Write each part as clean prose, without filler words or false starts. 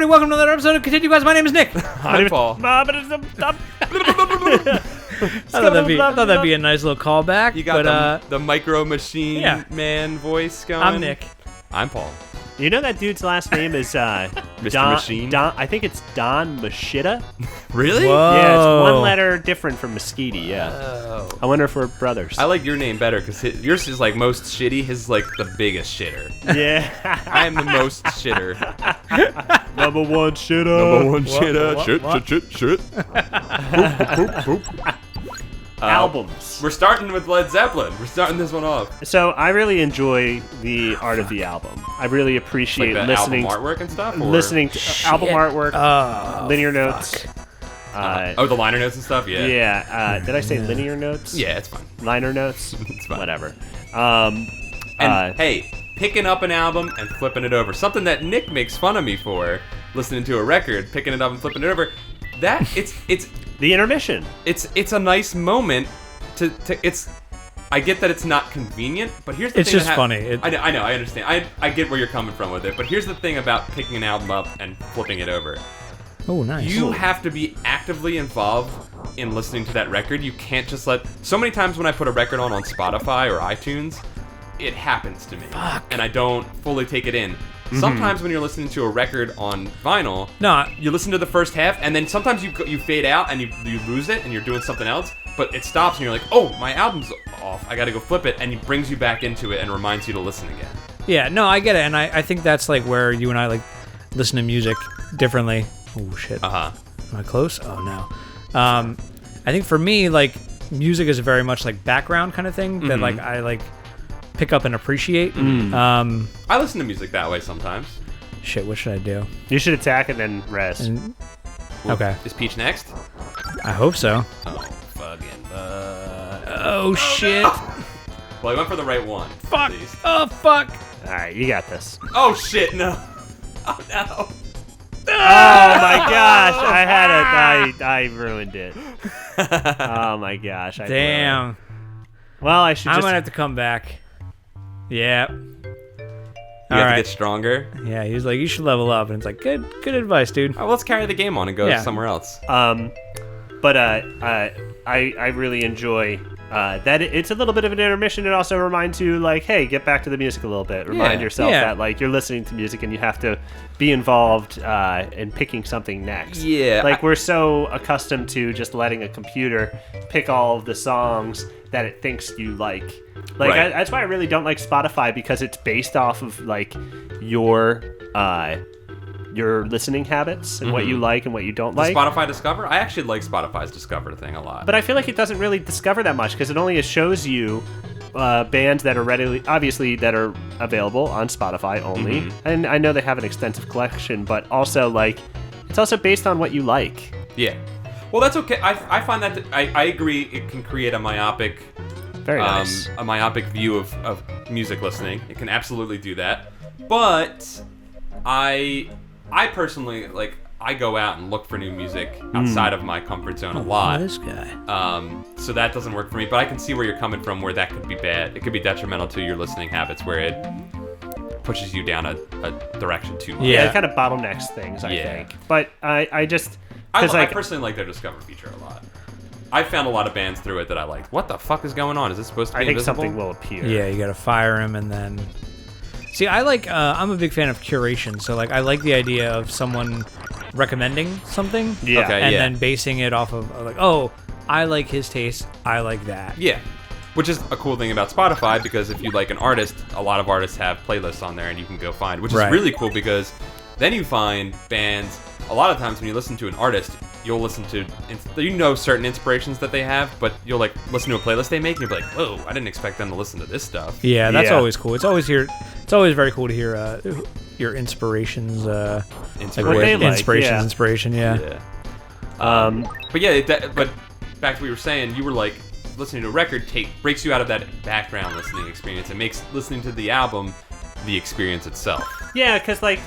welcome to another episode of ContinueQuest. My name is Nick. I'm Paul. I thought that'd be a nice little callback. You got the micro machine man voice going. I'm Nick. I'm Paul. You know that dude's last name is Mr. Machine? I think it's Don Machida. Really? Whoa. Yeah, it's one letter different from Mosquiti, yeah. Oh. I wonder if we're brothers. I like your name better because yours is like most shitty. His is like the biggest shitter. Yeah. I am the most shitter. Number one shitter. Number one shitter. Shit. Albums. We're starting with Led Zeppelin. We're starting this one off. So I really enjoy the art of the album. I really appreciate Like the listening album artwork and stuff? Or? listening to album artwork, linear notes. The liner notes and stuff? Yeah. Yeah. Did I say linear notes? Yeah, it's fine. Liner notes? It's fine. Whatever. And hey, picking up an album and flipping it over. Something that Nick makes fun of me for, listening to a record, picking it up and flipping it over. That it's the intermission. It's a nice moment to it's. I get that it's not convenient, but here's the It's thing. just funny. I know, I understand. I get where you're coming from with it, but here's the thing about picking an album up and flipping it over. Oh, nice. You have to be actively involved in listening to that record. You can't just let. So many times when I put a record on Spotify or iTunes, it happens to me, and I don't fully take it in. Sometimes when you're listening to a record on vinyl, you listen to the first half, and then sometimes you fade out and you lose it, and you're doing something else, but it stops, and you're like, oh, my album's off, I gotta go flip it, and it brings you back into it and reminds you to listen again. Yeah, no, I get it, and I think that's like where you and I like listen to music differently. Oh, shit. Uh-huh. Am I close? Oh, no. I think for me, like, music is very much like background kind of thing that like I like pick up and appreciate. I listen to music that way sometimes. Shit, what should I do? You should attack and then rest. Okay. Is Peach next? I hope so. Oh, fucking Oh, shit. No. Well, I went for the right one. Fuck. At least. Oh, fuck. All right, you got this. Oh, shit, no. Oh, no. Oh my gosh, I had it. I ruined it. Oh my gosh. Damn. Well, I should I'm just... going to have to come back. Yeah. You have to get stronger. Yeah, he was like, you should level up. And it's like, good advice, dude. All right, let's carry the game on and go somewhere else. But I really enjoy that it's a little bit of an intermission. It also reminds you, like, hey, get back to the music a little bit. Remind yourself that, like, you're listening to music and you have to be involved in picking something next. Yeah. Like, we're so accustomed to just letting a computer pick all of the songs that it thinks you like. Like, Right. that's why I really don't like Spotify, because it's based off of, like, your listening habits and what you like and what you don't like. Spotify Discover? I actually like Spotify's Discover thing a lot. But I feel like it doesn't really discover that much, because it only shows you bands that are that are available on Spotify only. And I know they have an extensive collection, but also, like, it's also based on what you like. Yeah. Well, that's okay. I find that I agree. It can create a myopic, Very nice. a myopic view of music listening. It can absolutely do that. But I personally, like, I go out and look for new music outside of my comfort zone a lot. This guy. So that doesn't work for me. But I can see where you're coming from, where that could be bad. It could be detrimental to your listening habits, where it pushes you down a direction too much. Yeah, it kind of bottlenecks things, I think. But I just... I personally like their Discover feature a lot. I found a lot of bands through it that I liked. What the fuck is going on? Is this supposed to be invisible? something will appear. Yeah, you gotta fire him and then... See, I like, I'm a big fan of curation, so, like, I like the idea of someone recommending something, and then basing it off of, like, oh, I like his taste, I like that. Yeah, which is a cool thing about Spotify, because if you like an artist, a lot of artists have playlists on there and you can go find, which is really cool, because then you find bands. A lot of times when you listen to an artist, you'll listen to, certain inspirations that they have, but you'll, like, listen to a playlist they make and you'll be like, whoa, I didn't expect them to listen to this stuff. Yeah, that's always cool. It's always very cool to hear your inspirations. Inspiration. Yeah. But yeah, but back to what you were saying, you were like, listening to a record breaks you out of that background listening experience. It makes listening to the album the experience itself. Yeah, because, like,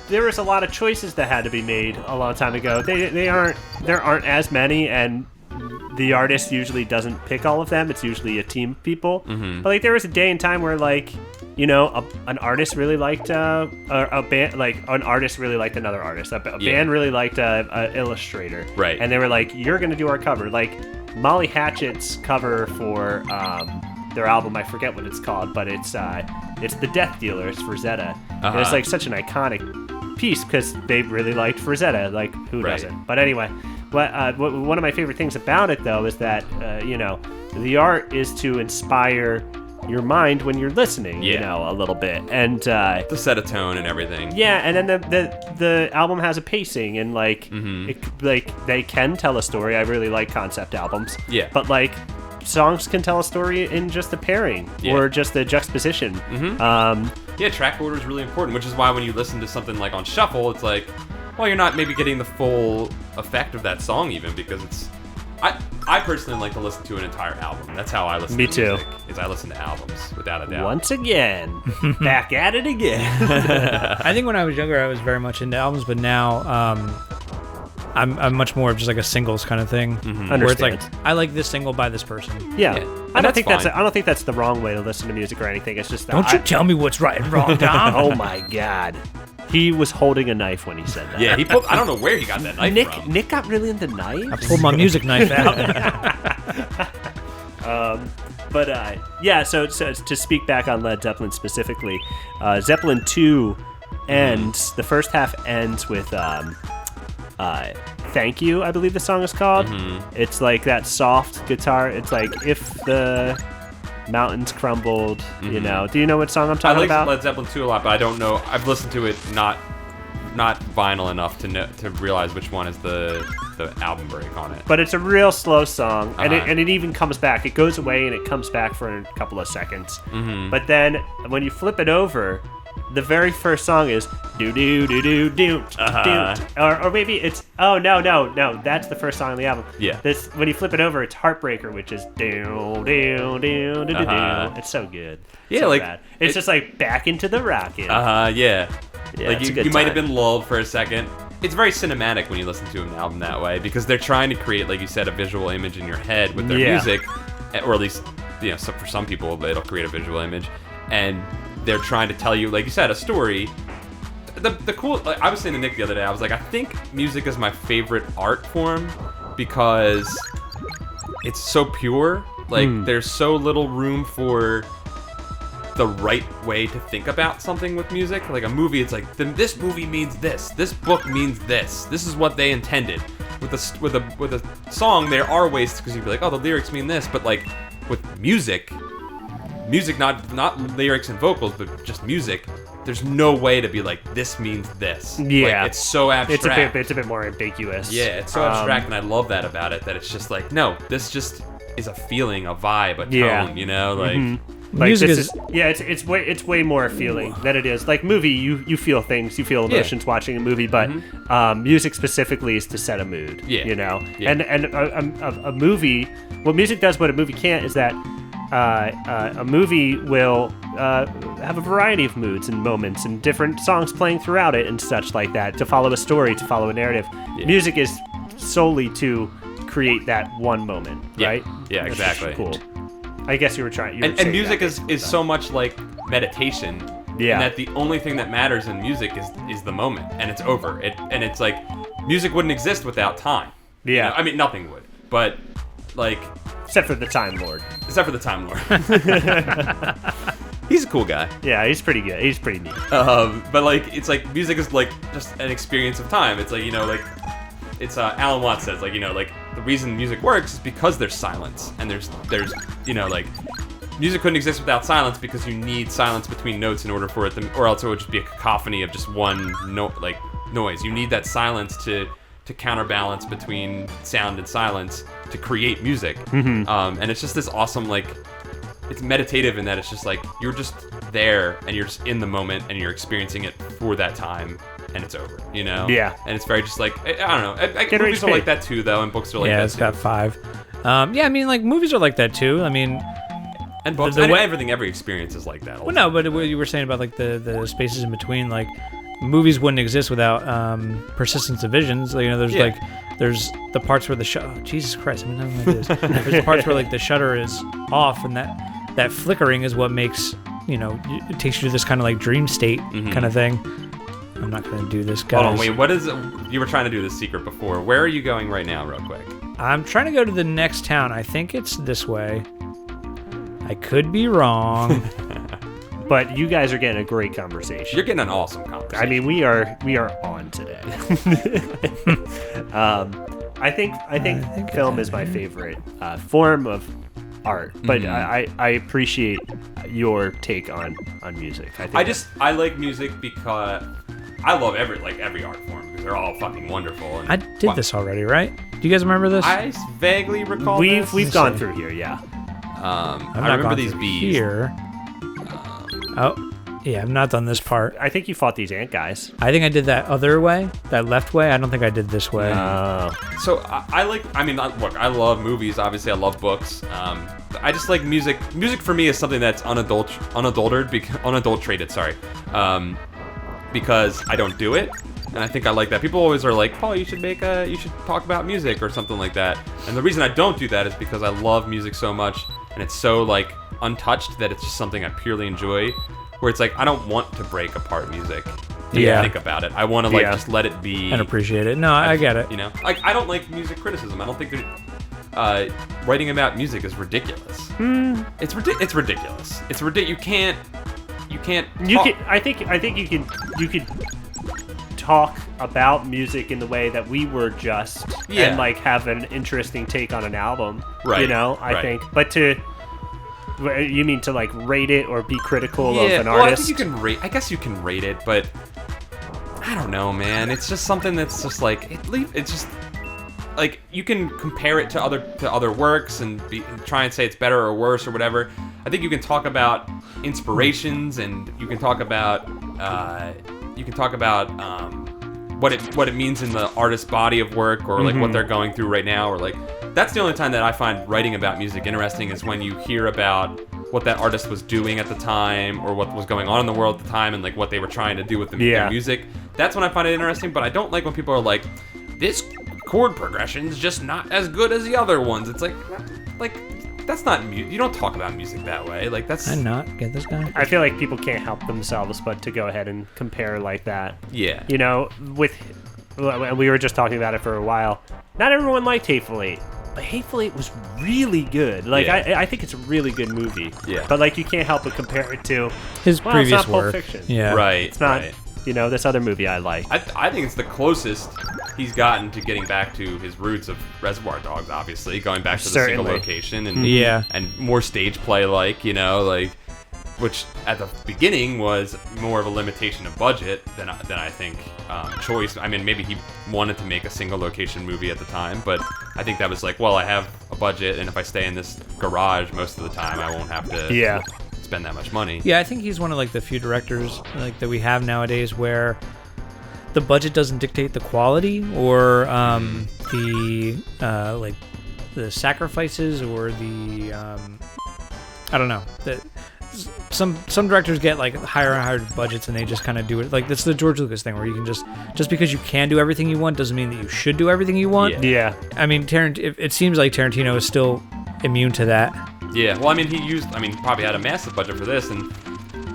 there was a lot of choices that had to be made a long time ago. There aren't as many, and the artist usually doesn't pick all of them. It's usually a team of people. Mm-hmm. But like there was a day and time where like, you know, an artist really liked a band, like an artist really liked another artist. A band really liked a illustrator. Right. And they were like, you're going to do our cover. Like Molly Hatchet's cover for their album, I forget what it's called, but it's The Death Dealer. It's for Zeta. And it's like such an iconic piece because they really liked Rosetta. Like who doesn't? But anyway, one of my favorite things about it though is that you know, the art is to inspire your mind when you're listening, you know, a little bit, and to set a tone and everything. Yeah, and then the album has a pacing, and like like they can tell a story. I really like concept albums. Yeah, but like songs can tell a story in just a pairing or just a juxtaposition. Yeah, track order is really important, which is why when you listen to something like on shuffle, it's like, well, you're not maybe getting the full effect of that song even because it's. I personally like to listen to an entire album. That's how I listen to music. Me too. Is I listen to albums, without a doubt. Once again, back at it again. I think when I was younger, I was very much into albums, but now I'm much more of just like a singles kind of thing. Where it's like, I like this single by this person. Yeah. I don't think that's the wrong way to listen to music or anything. It's just that don't you tell me what's right and wrong, Dom. Oh my God. He was holding a knife when he said that. Yeah, I don't know where he got that knife from. Nick got really into knives. I pulled my music knife out. So to speak back on Led Zeppelin specifically, Zeppelin 2 ends, the first half ends with Thank You, I believe the song is called. It's like that soft guitar. It's like if the mountains crumbled, you know. Do you know what song I'm talking about? I like Led Zeppelin 2 a lot, but I don't know. I've listened to it not vinyl enough to realize which one is the album break on it. But it's a real slow song, and it even comes back. It goes away and it comes back for a couple of seconds. But then when you flip it over, the very first song is do do do do do or maybe it's no, that's the first song on the album. Yeah. This when you flip it over, it's Heartbreaker, which is do do do do do do. It's so good. Yeah, so like bad. It's just like back into the rocket. Yeah. Like you might have been lulled for a second. It's very cinematic when you listen to an album that way because they're trying to create, like you said, a visual image in your head with their music, or at least so for some people it'll create a visual image, and they're trying to tell you, like you said, a story. The cool, like, I was saying to Nick the other day, I was like, I think music is my favorite art form because it's so pure. Like there's so little room for the right way to think about something with music. Like a movie, it's like this movie means this book means this is what they intended. With a song, there are ways because you'd be like, oh, the lyrics mean this, but like with music, not lyrics and vocals, but just music, there's no way to be like, this means this. Yeah. Like, it's so abstract. It's a bit more ambiguous. Yeah, it's so abstract, and I love that about it, that it's just like, no, this just is a feeling, a vibe, a tone, you know? Like, like music is it's way more a feeling than it is. Like movie, you feel things, you feel emotions watching a movie, but music specifically is to set a mood. Yeah. You know? Yeah. And a movie, what music does, what a movie can't, is that a movie will have a variety of moods and moments and different songs playing throughout it and such like that to follow a story, to follow a narrative. Yeah. Music is solely to create that one moment, right? Yeah, exactly. Cool. I guess you were trying. And music is so much like meditation. Yeah. And that the only thing that matters in music is the moment, and it's over. And it's like music wouldn't exist without time. Yeah. You know? I mean, nothing would, but like. Except for the Time Lord. He's a cool guy. Yeah, he's pretty good. He's pretty neat. But like, it's like music is like just an experience of time. It's like, you know, like it's Alan Watts says, like, you know, like the reason music works is because there's silence, and there's you know, like music couldn't exist without silence because you need silence between notes in order for it to, or else it would just be a cacophony of just one noise. You need that silence to counterbalance between sound and silence to create music. And it's just this awesome, like, it's meditative in that it's just like you're just there and you're just in the moment and you're experiencing it for that time and it's over, you know? Yeah. And it's very just like, I don't know. Movies are like that too, though, and books are like that too. Yeah, it's got 5. Yeah, I mean, like, movies are like that too. I mean... And books, and everything, every experience is like that. Well, no, but what you were saying about, like, the spaces in between, like, movies wouldn't exist without persistence of visions. Like, you know, there's like there's the parts where Jesus Christ, I mean, I don't know what it is. There's the parts where like the shutter is off, and that flickering is what makes, it takes you to this kind of like dream state kind of thing. I'm not going to do this, guys. Hold on, wait, what is it? You were trying to do this secret before. Where are you going right now, real quick? I'm trying to go to the next town. I think it's this way. I could be wrong. But you guys are getting a great conversation. You're getting an awesome conversation. I mean, we are on today. I think film is my favorite form of art, but I appreciate your take on music. I like music because I love every art form because they're all fucking wonderful. And I did this already, right? Do you guys remember this? I vaguely recall. We've gone through here, yeah. I remember these bees. Here. Yeah, I've not done this part. I think you fought these ant guys. I think I did that other way, that left way. I don't think I did this way. So look, I love movies. Obviously, I love books. I just like music. Music for me is something that's unadulterated, because I don't do it. And I think I like that. People always are like, Paul, you should talk about music or something like that. And the reason I don't do that is because I love music so much, and it's so like untouched that it's just something I purely enjoy. Where it's like I don't want to break apart music to think about it. I want to just let it be and appreciate it. No, I get it. Like I don't like music criticism. I don't think that writing about music is ridiculous. It's ridiculous. It's ridiculous. You can't. I think you can talk about music in the way that we were just, and like have an interesting take on an album. Right. I think, but you mean to like rate it or be critical of an artist? I think you can rate. I guess you can rate it, but I don't know, man. It's just something that's just like it's just like you can compare it to other works and try and say it's better or worse or whatever. I think you can talk about inspirations and you can talk about what it means in the artist's body of work or like what they're going through right now or like. That's the only time that I find writing about music interesting is when you hear about what that artist was doing at the time or what was going on in the world at the time and like what they were trying to do with their music. That's when I find it interesting, but I don't like when people are like, this chord progression's just not as good as the other ones. It's like that's not music. You don't talk about music that way. Like that's. I not get this guy. I feel like people can't help themselves but to go ahead and compare like that. Yeah. We were just talking about it for a while. Not everyone liked Hateful Eight. But Hateful Eight was really good. Like I think it's a really good movie. Yeah. But like you can't help but compare it to his previous it's not work. Pulp Fiction. Yeah. Right. It's not. Right. This other movie I like. I think it's the closest he's gotten to getting back to his roots of Reservoir Dogs. Obviously, going back to the single location and more stage play, which at the beginning was more of a limitation of budget than I think choice. I mean, maybe he wanted to make a single location movie at the time, but I think that was like, well, I have a budget, and if I stay in this garage most of the time, I won't have to spend that much money. Yeah, I think he's one of like the few directors like that we have nowadays where the budget doesn't dictate the quality or the sacrifices or the I don't know. Some directors get like higher and higher budgets and they just kind of do it. Like that's the George Lucas thing where you can just because you can do everything you want doesn't mean that you should do everything you want. Yeah. I mean, it seems like Tarantino is still immune to that. Yeah. Well, I mean, he probably had a massive budget for this, and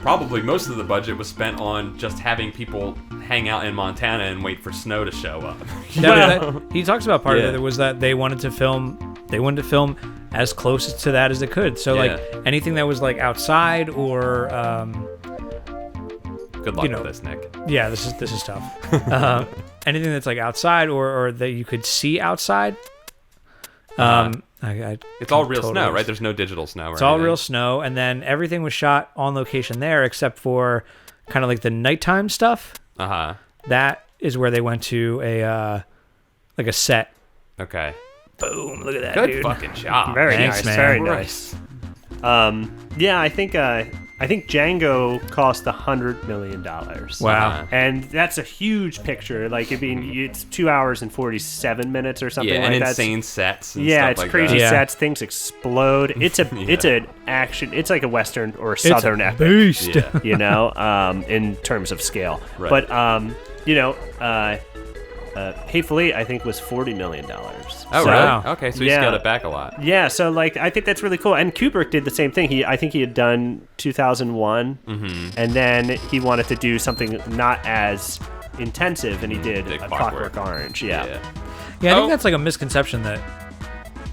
probably most of the budget was spent on just having people hang out in Montana and wait for snow to show up. He talks about part of it was that they wanted to film as close to that as it could. So like anything that was like outside or good luck with this, Nick. Yeah, this is tough. Anything that's like outside or that you could see outside. It's all real snow, right? There's no digital snow. It's all real snow, and then everything was shot on location there, except for kind of like the nighttime stuff. That is where they went to a set. Okay. Boom! Look at that, Good dude. fucking job. Very Thanks, nice. man. Very nice. Yeah, I think Django cost $100 million. Wow. And that's a huge picture. Like, I mean, it's 2 hours and 47 minutes or something like that. Yeah, and insane sets. And yeah, stuff it's like crazy that. sets. Things explode. It's an action. It's like a western or a southern epic. Beast. Yeah. In terms of scale. Right. But Hateful Eight, I think, was $40 million. Oh, so, really? Okay, so he scaled it back a lot. Yeah, so like I think that's really cool. And Kubrick did the same thing. I think he had done 2001, and then he wanted to do something not as intensive, and he did a Clockwork Orange. Yeah, I think that's like a misconception that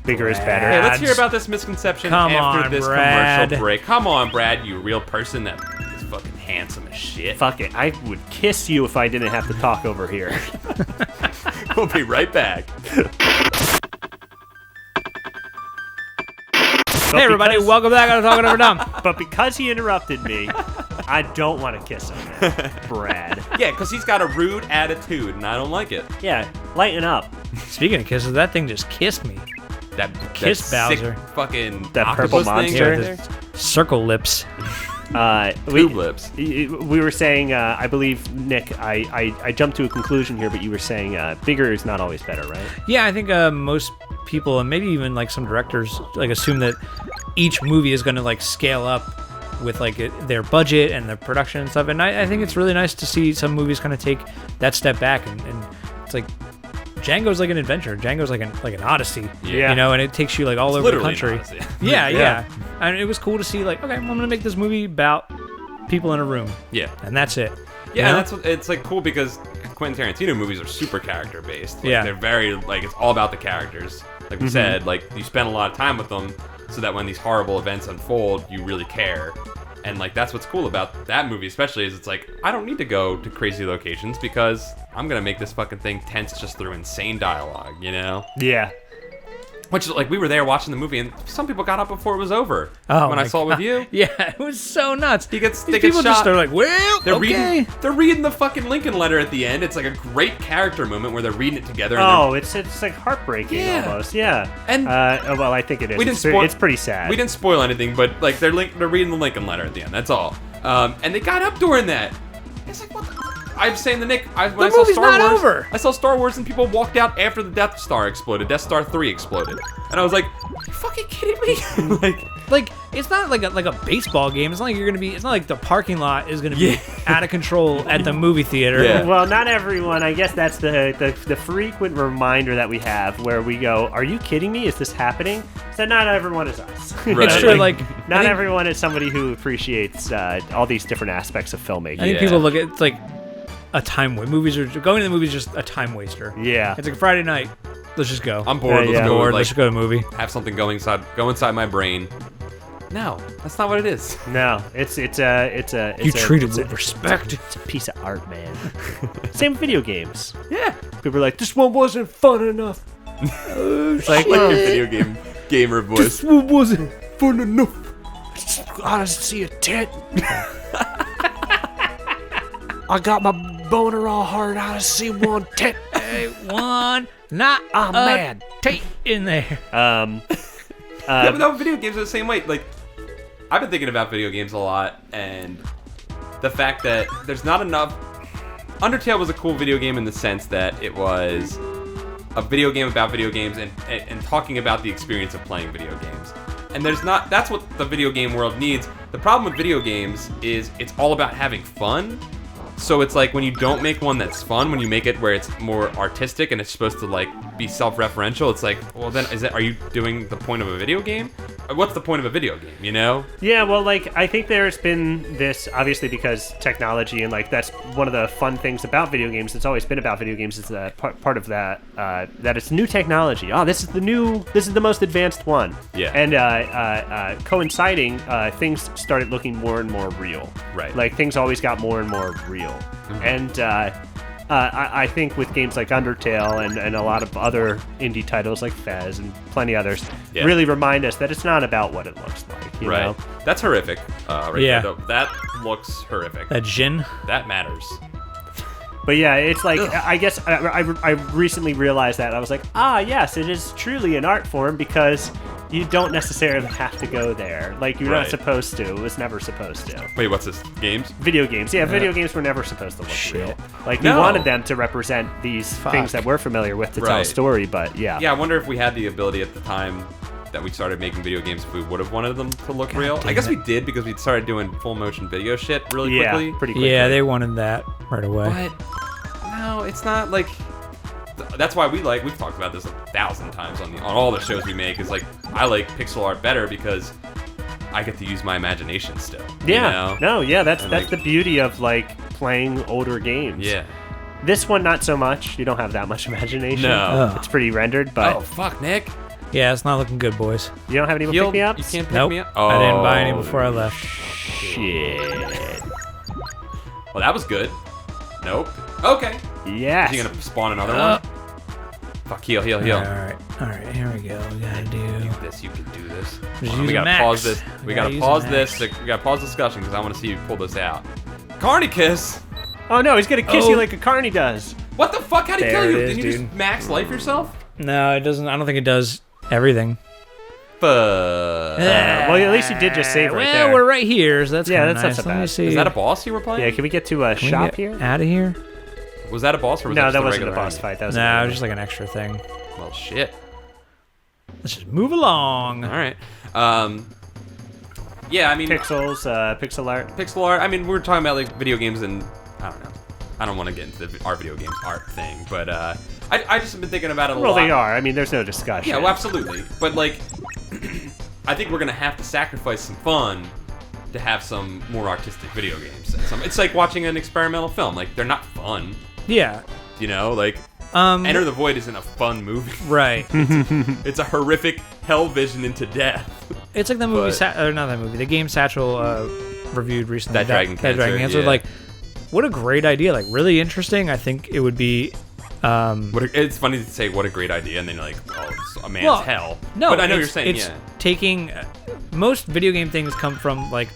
bigger is better. Hey, let's hear about this misconception after this commercial break. Come on, Brad, you real person that is fucking handsome as shit. Fuck it, I would kiss you if I didn't have to talk over here. We'll be right back. Hey everybody, welcome back to Talking Over Dumb. But because he interrupted me, I don't want to kiss him, Brad. Yeah, because he's got a rude attitude, and I don't like it. Yeah, lighten up. Speaking of kisses, that thing just kissed me. That kiss Bowser. Sick fucking that purple monster. Yeah, circle lips. Tube lips. We were saying, I believe, Nick, I jumped to a conclusion here, but you were saying bigger is not always better, right? Yeah, I think most people, and maybe even like some directors, like assume that each movie is going to like scale up with like their budget and their production and stuff. And I think it's really nice to see some movies kind of take that step back, and it's like Django's like an adventure. Django's like an odyssey, you know, and it takes you like all over the country. Yeah. And it was cool to see like, okay, I'm gonna make this movie about people in a room. Yeah, and that's it. Yeah, and that's what, it's like cool because Quentin Tarantino movies are super character based. Like, they're very like it's all about the characters. Like we said, like you spend a lot of time with them, so that when these horrible events unfold, you really care. And like that's what's cool about that movie, especially, is it's like I don't need to go to crazy locations because I'm gonna make this fucking thing tense just through insane dialogue, you know? Yeah. Which, like, we were there watching the movie, and some people got up before it was over. Oh, when I saw it with you. Yeah, it was so nuts. They get people shot. They're like, well, they're reading the fucking Lincoln letter at the end. It's like a great character moment where they're reading it together. And it's like heartbreaking almost. Yeah. And well, I think it is. It's pretty sad. We didn't spoil anything, but like they're reading the Lincoln letter at the end. That's all. And they got up during that. It's like, what the? I'm saying to Nick, when I saw Star Wars, over. I saw Star Wars and people walked out after the Death Star exploded. Death Star 3 exploded. And I was like, are you fucking kidding me? like it's not like a baseball game. It's not like it's not like the parking lot is gonna be out of control at the movie theater. Yeah. Well, not everyone. I guess that's the frequent reminder that we have where we go, are you kidding me? Is this happening? So not everyone is us. Right. It's true, like not everyone is somebody who appreciates all these different aspects of filmmaking. I think people look at it's like a time waste. Going to the movies is just a time waster. Yeah. It's like Friday night. Let's just go. I'm bored. Let's go. Let's just go to a movie. Have something go inside my brain. No, that's not what it is. No, it's you treat it with respect. It's a piece of art, man. Same with video games. Yeah. People are like, this one wasn't fun enough. It's like your video game gamer voice. This one wasn't fun enough. I just see a tit. I got my boner all hard. I just see one tit. Hey, one, not I'm mad. Tit in there. Yeah, but no, video games are the same way. Like, I've been thinking about video games a lot, and the fact that there's not enough. Undertale was a cool video game in the sense that it was a video game about video games and talking about the experience of playing video games. And that's what the video game world needs. The problem with video games is it's all about having fun. So it's like when you don't make one that's fun, when you make it where it's more artistic and it's supposed to like be self-referential, it's like, well then are you doing the point of a video game? What's the point of a video game, you know? Yeah, well, like, I think there's been this, obviously because technology, and like that's one of the fun things about video games, it's always been about video games, is that part of that, that it's new technology. Oh, this is the most advanced one. Yeah. And coinciding, things started looking more and more real. Right. Like, things always got more and more real. Mm-hmm. And I think with games like Undertale and a lot of other indie titles like Fez and plenty others really remind us that it's not about what it looks like. You know? That's horrific. There. That looks horrific. That Jin? That matters. But yeah, it's like, I guess I recently realized that. I was like, yes, it is truly an art form because you don't necessarily have to go there. Like, you're not supposed to. It was never supposed to. Wait, what's this? Games? Video games. Yeah, video games were never supposed to look real. Like, we wanted them to represent these things that we're familiar with to tell a story, but yeah. Yeah, I wonder if we had the ability at the time that we started making video games, if we would have wanted them to look real. I guess we did because we started doing full motion video shit really quickly. Pretty quickly. Yeah, they wanted that right away. But no, it's not like that's why we've talked about this 1,000 times on all the shows we make. Is like I like pixel art better because I get to use my imagination still. Yeah. You know? No. Yeah. That's the beauty of like playing older games. Yeah. This one, not so much. You don't have that much imagination. No. It's pretty rendered, but... Oh, fuck, Nick. Yeah, it's not looking good, boys. You don't have any pick-me-ups? You can't pick Nope. me up? I didn't buy any before I left. Shit. Well, that was good. Nope. Okay. Yes. Is he gonna spawn another one? Fuck, heal. All right, here we go. We gotta do... You can do this. Just We use gotta max. pause this. We gotta use pause max. this. We gotta pause discussion because I want to see you pull this out. Carney Kiss? Oh, no, he's gonna kiss Oh. you like a carny does. What the fuck? How'd he There kill you? it is, Did you dude. just max life yourself? No, it doesn't. I don't think it does everything. Fuck. Well, at least you did just save right there. Well, we're right here, so that's Yeah, kinda that's not nice. so Let me bad. see. Is that a boss you were playing? Yeah, can we get to a shop here? Out of here? Was that a boss or was No, that that just wasn't a regular boss enemy? fight. That was No, it was just like an extra thing. Well, shit. Let's just move along. All right. Yeah, I mean, Pixels, pixel art. pixel art. I mean, we're talking about like video games, and I don't know. I don't want to get into our video games art thing, but I just have been thinking about it a lot. Well, they are. I mean, there's no discussion. Yeah, well, absolutely. But like, I think we're gonna have to sacrifice some fun to have some more artistic video games. It's like watching an experimental film. Like, they're not fun. Yeah. You know, like Enter the Void isn't a fun movie. Right. It's a horrific hell vision into death. It's like the movie, But- or not that movie, the game Satchel reviewed recently. That Dragon Cancer, yeah. Like, what a great idea. Like, really interesting. I think it would be... It's funny to say what a great idea, and then you're like, oh, it's a man's hell. No, but I know it's, you're saying, it's yeah. taking... most video game things come from, like,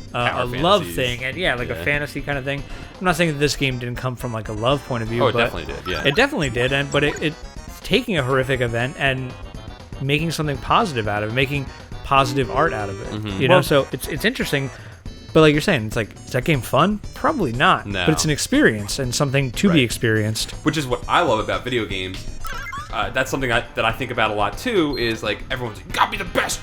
a Power love fantasies. thing, and like a fantasy kind of thing. I'm not saying that this game didn't come from, like, a love point of view, Oh, it but definitely did, yeah. It definitely did, but it taking a horrific event and making something positive out of it, making positive art out of it. Mm-hmm. You know, so it's interesting. But like you're saying, it's like, is that game fun? Probably not. No. But it's an experience and something to be experienced. Which is what I love about video games. That's something that I think about a lot too. Is like everyone's like, you gotta be the best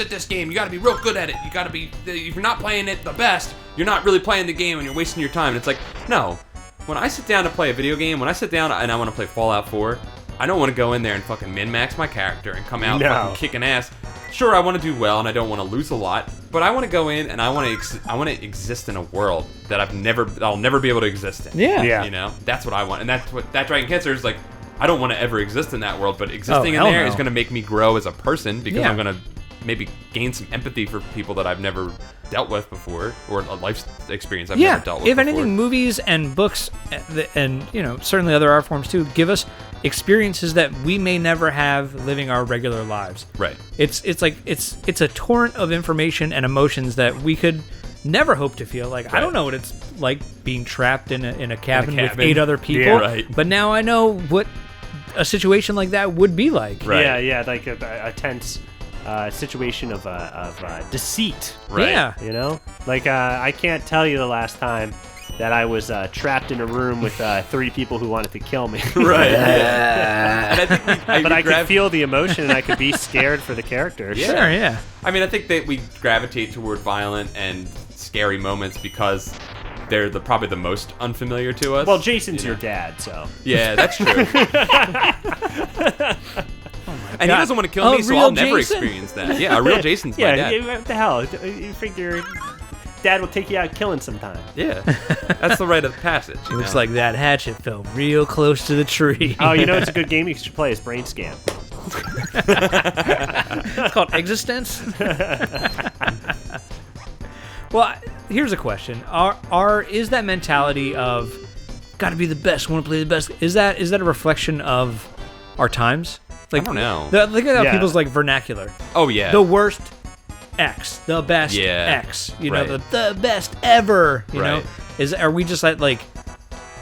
at this game. You gotta be real good at it. You gotta be. If you're not playing it the best, you're not really playing the game and you're wasting your time. And it's like, no. When I sit down to play a video game, when I sit down and I want to play Fallout 4, I don't want to go in there and fucking min-max my character and come out fucking kicking ass. Sure, I want to do well and I don't want to lose a lot, but I want to go in and I want to exist in a world that I'll never be able to exist in. Yeah. You know, that's what I want, and that's what that Dragon Cancer is like. I don't want to ever exist in that world, but existing in hell there no. is going to make me grow as a person because Yeah. I'm going to maybe gain some empathy for people that I've never dealt with before, or a life experience I've never dealt with if before. anything, movies and books and you know, certainly other art forms too, give us experiences that we may never have living our regular lives. Right. It's a torrent of information and emotions that we could never hope to feel. Like, I don't know what it's like being trapped in a cabin with 8 other people. Yeah, right. But now I know what a situation like that would be like. Right. Yeah, like a tense situation of deceit. Right. Yeah. You know, like I can't tell you the last time that I was trapped in a room with 3 people who wanted to kill me. Right. And I think But I could feel the emotion and I could be scared for the characters. Yeah. Sure, yeah. I mean, I think that we gravitate toward violent and scary moments because they're probably the most unfamiliar to us. Well, Jason's your dad, so. Yeah, that's true. And he God. doesn't want to kill me, so real I'll never Jason? experience that. Yeah, a real Jason's my dad. Yeah, what the hell? You figure Dad will take you out killing sometime. Yeah, that's the rite of passage. It looks like that hatchet fell real close to the tree. Oh, you know it's a good game you should play is Brain Scan. It's called Existence. Well, here's a question: is that mentality of got to be the best, want to play the best? Is that a reflection of our times? Like, I don't know. Look at how Yeah. people's like vernacular. Oh yeah. The worst X, the best Yeah. X. You know, Right. the best ever. You know, Right. are we just at like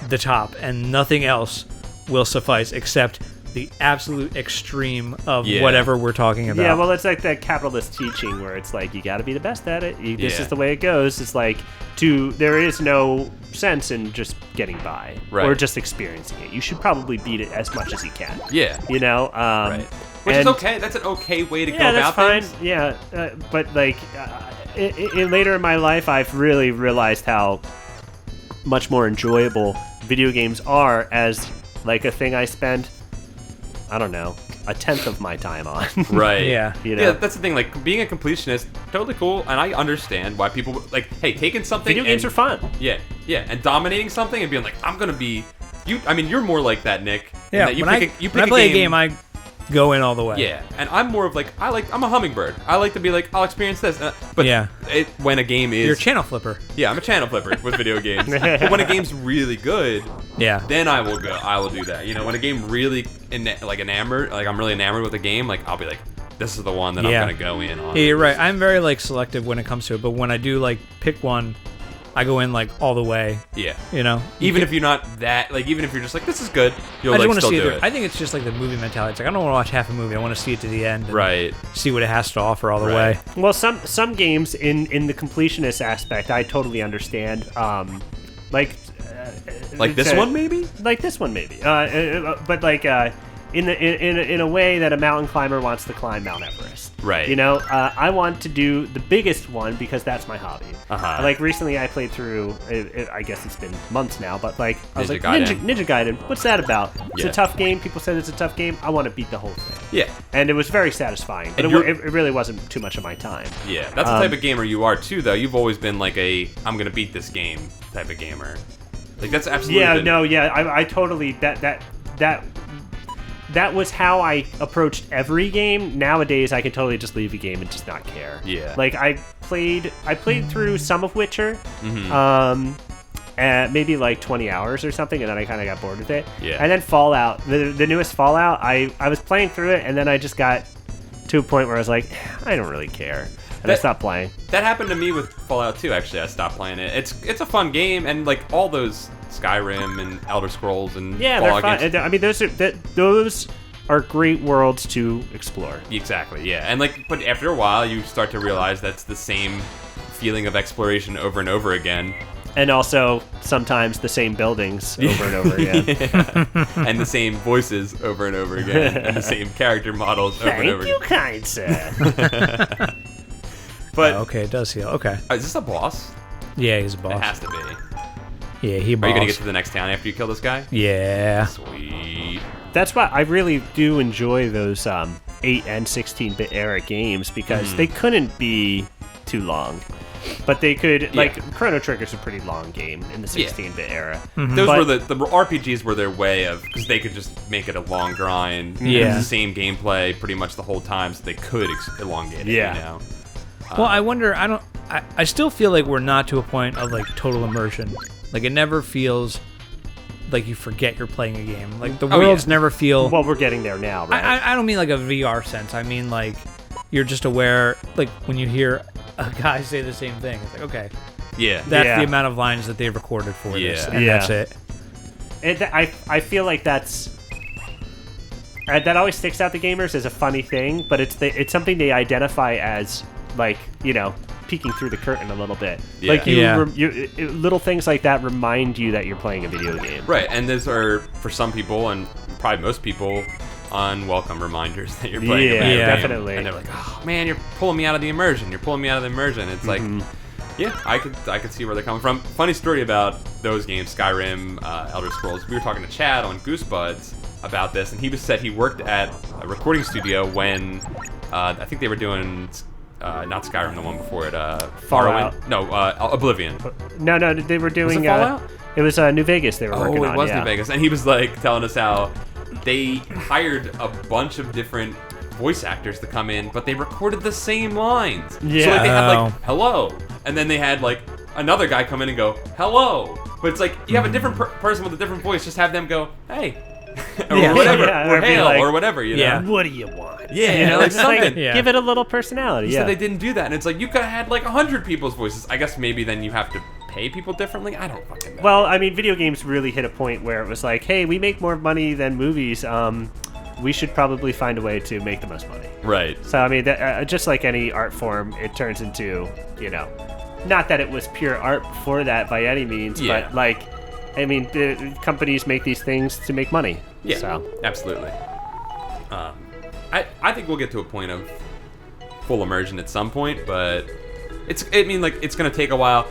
the top and nothing else will suffice except the absolute extreme of Yeah. whatever we're talking about? Yeah, well, it's like that capitalist teaching where it's like you got to be the best at it. This Yeah. is the way it goes. It's like there is no sense in just getting by Right. or just experiencing it. You should probably beat it as much as you can. Yeah. You know, Right. Which is okay. That's an okay way to go Yeah, about that's fine. things. Yeah, but like later in my life, I've really realized how much more enjoyable video games are as like a thing I spend, I don't know, a tenth of my time on. Right. Yeah. You know? Yeah, that's the thing. Like, being a completionist, totally cool, and I understand why people like, hey, taking something. Video games are fun. Yeah, and dominating something and being like, I'm gonna be. I mean, you're more like that, Nick. Yeah. That When I play a game, I go in all the way. Yeah, and I'm more of like, I'm a hummingbird. I like to be like, I'll experience this. But when a game is... You're a channel flipper. Yeah, I'm a channel flipper with video games. But when a game's really good, then I will do that. You know, when a game really, enamored, like I'm really enamored with a game, like I'll be like, this is the one that I'm going to go in on. Yeah, you're right. I'm very, like, selective when it comes to it, but when I do, like, pick one, I go in, like, all the way. Yeah. You know? Even if you're not that, like, even if you're just like, this is good, you'll, I just like, want to still see do it. it. I think it's just like the movie mentality. It's like, I don't want to watch half a movie. I want to see it to the end. And right. See what it has to offer all the way. Well, some games in the completionist aspect, I totally understand. Like this one, maybe? Like this one, maybe. But like in a way that a mountain climber wants to climb Mount Everest. Right. You know, I want to do the biggest one because that's my hobby. Like recently I played through, I guess it's been months now, but like I was like, Ninja Gaiden, what's that about? It's a tough game. People said it's a tough game. I want to beat the whole thing. Yeah. And it was very satisfying. But it really wasn't too much of my time. Yeah, that's the type of gamer you are too, though. You've always been like I'm going to beat this game type of gamer. Like that's absolutely... I totally... That was how I approached every game. Nowadays, I can totally just leave a game and just not care. Yeah. Like I played through some of Witcher, maybe like 20 hours or something, and then I kind of got bored with it. Yeah. And then Fallout, the newest Fallout, I was playing through it, and then I just got to a point where I was like, I don't really care. And I stopped playing. That happened to me with Fallout 2, actually. I stopped playing it. It's a fun game, and like all those Skyrim and Elder Scrolls and Fallout they're fun. I mean, those are great worlds to explore. Exactly, yeah. And like, but after a while, you start to realize that's the same feeling of exploration over and over again. And also, sometimes the same buildings over and over again. And the same voices over and over again. And the same character models over and over again. Thank you, kind sir. But okay, it does heal. Okay. Is this a boss? Yeah, he's a boss. It has to be. Yeah, he boss. Are you going to get to the next town after you kill this guy? Yeah. Sweet. That's why I really do enjoy those 8 and 16-bit era games, because they couldn't be too long. But they could, like, Chrono Trigger's a pretty long game in the 16-bit era. Those were the RPGs were their way of, because they could just make it a long grind. Yeah. It was the same gameplay pretty much the whole time, so they could elongate it, you know? Well, I wonder, I still feel like we're not to a point of, like, total immersion. Like, it never feels like you forget you're playing a game. Like, the worlds never feel... Well, we're getting there now, right? I don't mean, like, a VR sense. I mean, like, you're just aware, like, when you hear a guy say the same thing, it's like, okay. Yeah. That's the amount of lines that they've recorded for this, and that's it. I feel like that's... that always sticks out to gamers as a funny thing, but it's something they identify as... like, you know, peeking through the curtain a little bit. Yeah. Like, little things like that remind you that you're playing a video game. Right, and those are, for some people, and probably most people, unwelcome reminders that you're playing a video game. Definitely. And they're like, oh, man, you're pulling me out of the immersion. You're pulling me out of the immersion. It's like, yeah, I could see where they're coming from. Funny story about those games, Skyrim, Elder Scrolls. We were talking to Chad on Goosebuds about this, and he said he worked at a recording studio when, I think they were doing... not Skyrim, the one before it. Fallout. No, Oblivion. No, they were doing. Was it Fallout? It was New Vegas. They were working on. Oh, it was New Vegas, and he was like telling us how they hired a bunch of different voice actors to come in, but they recorded the same lines. Yeah. So like they had like hello, and then they had like another guy come in and go hello, but it's like you have a different person with a different voice. Just have them go hey. or whatever, or hail, like, or whatever, you know. What do you want? Yeah, you know, like something. Give it a little personality. So they didn't do that, and it's like you could have had like 100 people's voices. I guess maybe then you have to pay people differently. I don't fucking know. Well, I mean, video games really hit a point where it was like, hey, we make more money than movies. We should probably find a way to make the most money. Right. So I mean, just like any art form, it turns into, you know, not that it was pure art before that by any means, but like. I mean, the companies make these things to make money. Yeah, so. Absolutely. I think we'll get to a point of full immersion at some point, but it's going to take a while.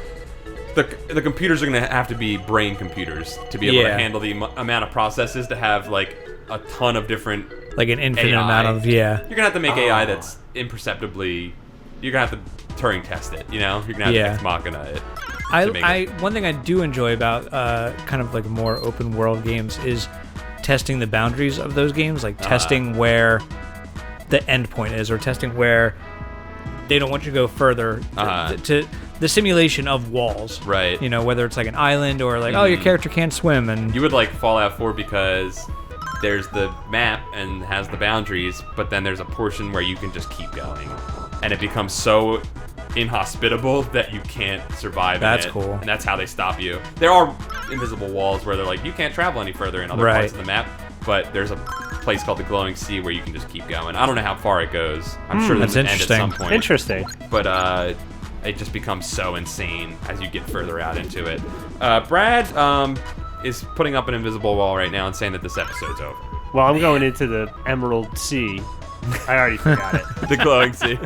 the computers are going to have to be brain computers to be able to handle the amount of processes to have like a ton of different like an infinite AI. amount of You're going to have to make AI that's imperceptibly. You're going to have to Turing test it. You know, you're going to have to Ex Machina it. One thing I do enjoy about kind of like more open world games is testing the boundaries of those games, like testing where the end point is, or testing where they don't want you to go further to the simulation of walls, right? You know, whether it's like an island or like, oh, your character can't swim, and you would like Fallout 4 because there's the map and has the boundaries, but then there's a portion where you can just keep going, and it becomes so inhospitable that you can't survive. That's in it, cool. And that's how they stop you. There are invisible walls where they're like, you can't travel any further in other parts of the map, but there's a place called the Glowing Sea where you can just keep going. I don't know how far it goes. I'm sure there's an end at some point. Interesting. But it just becomes so insane as you get further out into it. Brad is putting up an invisible wall right now and saying that this episode's over. Well, I'm going into the Emerald Sea. I already forgot it. The Glowing Sea.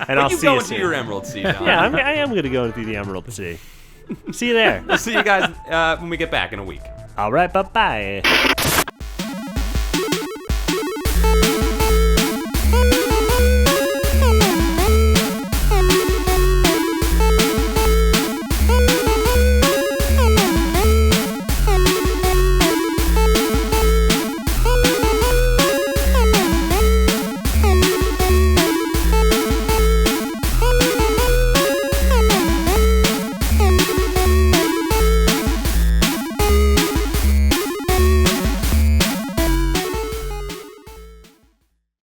And I'll see you soon. Your Emerald Sea, John. Yeah, I am going to go into the Emerald Sea. See you there. We'll see you guys when we get back in a week. All right, bye-bye.